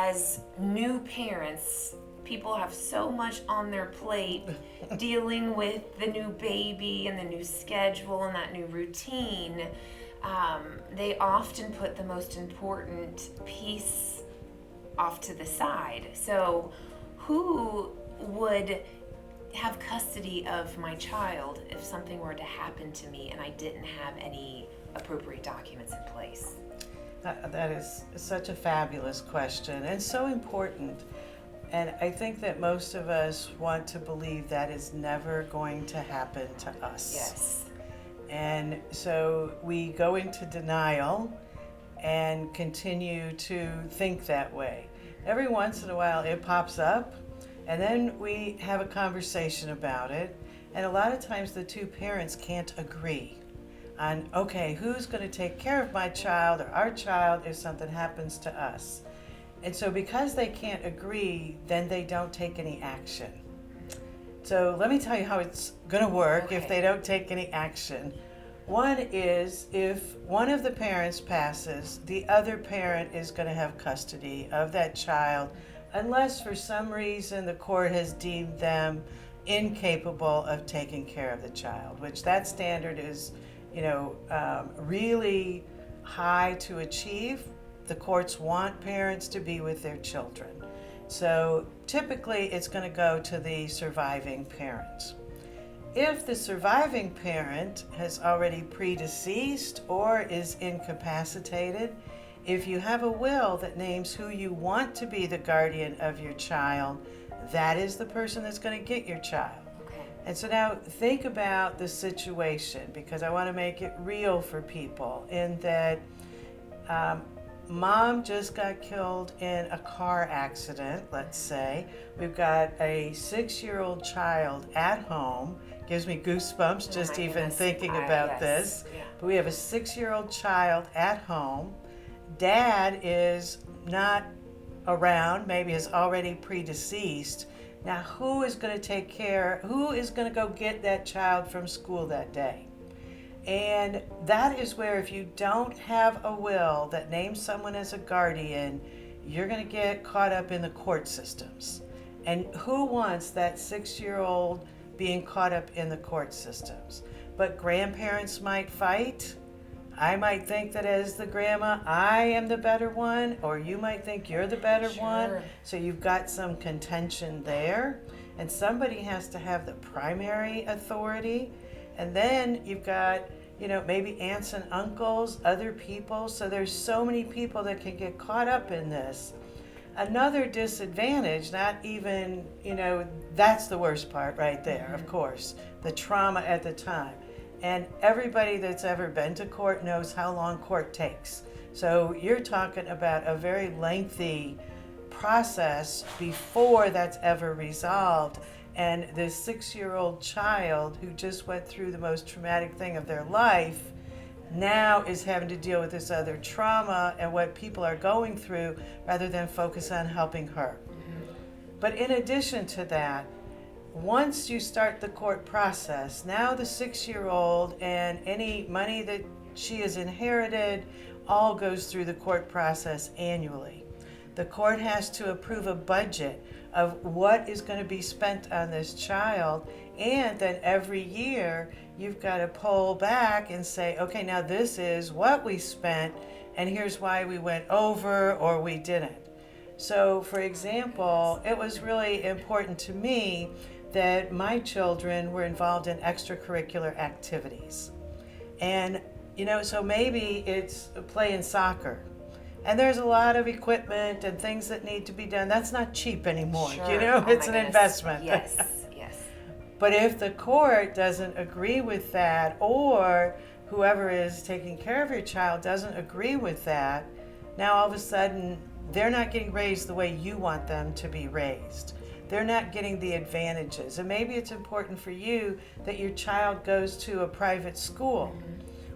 as new parents, people have so much on their plate dealing with the new baby and the new schedule and that new routine. They often put the most important piece off to the side. So, who would have custody of my child if something were to happen to me and I didn't have any appropriate documents in place? That is such a fabulous question and so important. And I think that most of us want to believe that is never going to happen to us. Yes. And so we go into denial and continue to think that way. Every once in a while it pops up, and then we have a conversation about it. And a lot of times the two parents can't agree on, okay, who's going to take care of my child or our child if something happens to us. And so because they can't agree, then they don't take any action. So let me tell you how it's going to work if they don't take any action. One is, if one of the parents passes, the other parent is going to have custody of that child unless for some reason the court has deemed them incapable of taking care of the child, which that standard is, really high to achieve. The courts want parents to be with their children. So typically it's going to go to the surviving parent. If the surviving parent has already predeceased or is incapacitated, if you have a will that names who you want to be the guardian of your child, that is the person that's going to get your child. And so now think about the situation, because I want to make it real for people, in that mom just got killed in a car accident, let's say. We've got a 6-year-old child at home. Gives me goosebumps just even thinking about this. Yeah. But we have a 6-year-old child at home. Dad is not around, maybe is already predeceased. Now, who is going to go get that child from school that day? And that is where, if you don't have a will that names someone as a guardian, you're going to get caught up in the court systems. And who wants that 6-year-old being caught up in the court systems? But grandparents might fight. I might think that as the grandma, I am the better one, or you might think you're the better one. So you've got some contention there, and somebody has to have the primary authority. And then you've got, maybe aunts and uncles, other people. So there's so many people that can get caught up in this. Another disadvantage, not even, that's the worst part right there, of course, the trauma at the time. And everybody that's ever been to court knows how long court takes. So you're talking about a very lengthy process before that's ever resolved. And this 6-year-old child who just went through the most traumatic thing of their life now is having to deal with this other trauma and what people are going through, rather than focus on helping her. But in addition to that, once you start the court process, now the 6-year-old and any money that she has inherited all goes through the court process annually. The court has to approve a budget of what is going to be spent on this child, and then every year you've got to pull back and say, okay, now this is what we spent, and here's why we went over or we didn't. So, for example, it was really important to me that my children were involved in extracurricular activities. And, so maybe it's playing soccer. And there's a lot of equipment and things that need to be done. That's not cheap anymore, it's an investment. Yes. But if the court doesn't agree with that, or whoever is taking care of your child doesn't agree with that, now all of a sudden they're not getting raised the way you want them to be raised. They're not getting the advantages. And maybe it's important for you that your child goes to a private school.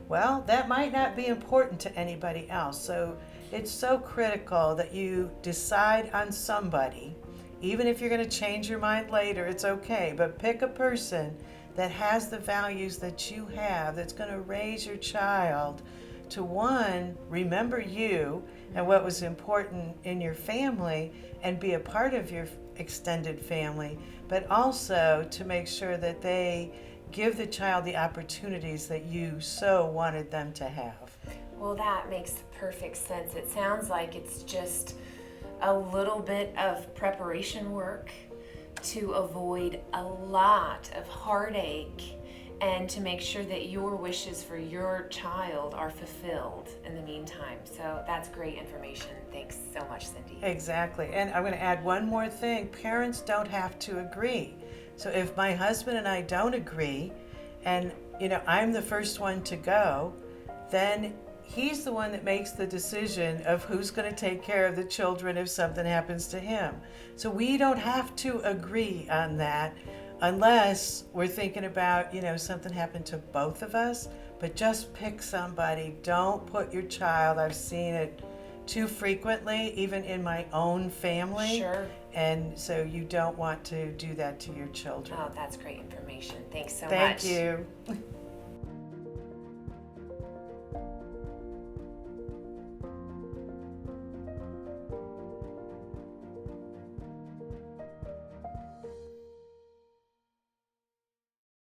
Well, that might not be important to anybody else. So it's so critical that you decide on somebody. Even if you're going to change your mind later, it's okay. But pick a person that has the values that you have, that's going to raise your child to, one, remember you, and what was important in your family and be a part of your extended family, but also to make sure that they give the child the opportunities that you so wanted them to have. Well, that makes perfect sense. It sounds like it's just a little bit of preparation work to avoid a lot of heartache and to make sure that your wishes for your child are fulfilled in the meantime. So that's great information. Thanks so much, Cindy. Exactly. And I'm going to add one more thing. Parents don't have to agree. So if my husband and I don't agree, and I'm the first one to go, then he's the one that makes the decision of who's going to take care of the children if something happens to him. So we don't have to agree on that unless we're thinking about, something happened to both of us. But just pick somebody. Don't put your child. I've seen it too frequently, even in my own family. Sure. And so you don't want to do that to your children. Oh, that's great information. Thanks so much. Thank you.